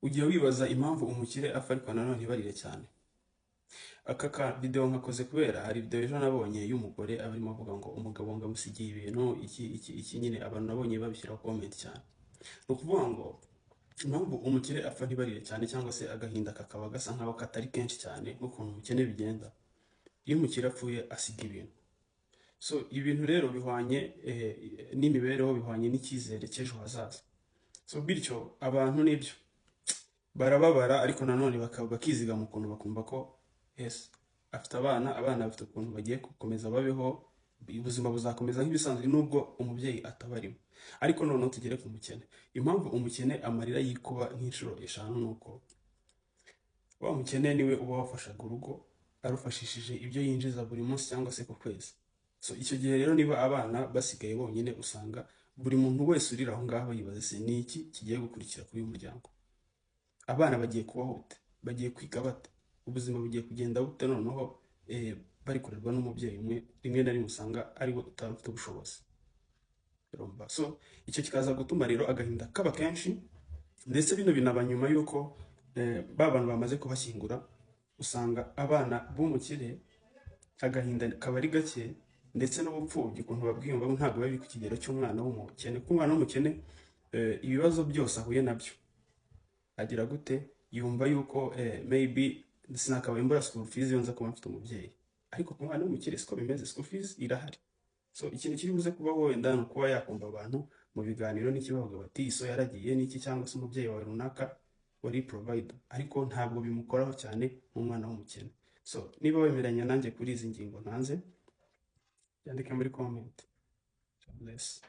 Ujya wibaza impamvu umukire apfa ariko nanone ntibarire cyane. Aka video nkakoze kubera hari video ejo nabonye y'umugore abarimo avuga ngo umugabo ngo amusigiye ibintu iki nyine abantu nabonye babishyiraho comment cyane. No kuvuga ngo impamvu umukire apfa ntibarire cyane cyangwa se agahinda kakaba gasa nkaho katari kenshi cyane nk'ukuntu umukene bigenda. Iyo umukire apfuye asiga ibintu. So ibintu rero bihwanye n'imibereho bihwanye n'icyizere cy'ejo hazaza. So bityo abantu nibyo barababara ariko nanone bakizigama ukuntu bakumva ko yes afite abana bafite ukuntu bagiye gukomeza babeho, ubuzima buzakomeza nk'ibisanzwe nubwo umubyeyi atabarimo. Ariko noneho tugere ku mukene. Impamvu umukene amarira yikuba nk'inshuro 5 nuko wa mukene niwe uba wafashaga urugo arufashishije ibyo yinjiza buri munsi cyangwa se ku kwezi. So icyo gihe rero niba abana basigaye bonyine usanga buri muntu wese urira aho ngaho yibaza se ni iki kigiye gukurikira kuri uyu muryango. Abana bagiye kubaho bate, bagiye kwiga bate, ubuzima bugiye kugenda bute noneho bari kurerwa n'umubyeyi umwe rimwe na rimwe usanga ari we utarufite ubushobozi. So icyo kikaza gutuma rero agahinda kaba kenshi, ndetse bino binaba nyuma yuko bantu bamaze kubashyingura usanga abana b'umukire agahinda kaba ari gake, ndetse n'ubupfubyi ukuntu babwiyumva ntabwo bari ku kigero cy'umwana w'umukene. Kuko umwana w'umukene ibibazo byose ahuye nabyo agira gute, yumva yuko maybe sinakabaye mbura school fees yonza kuba mfite umubyeyi, ariko ku mwana w'umukire siko bimeze, school fees irahari. So ikintu kiri buze kubaho wenda no kuba yakumva abantu mu biganiro n'ikibavuga bati iso yaragiye n'iki cyangwa se umubyeyi wawe runaka wari provider, ariko ntabwo bimukoraho cyane mu mwana w'umukene. So niba wemeranya nanjye kuri izi ngingo ntanze, yandike muri comment. God bless.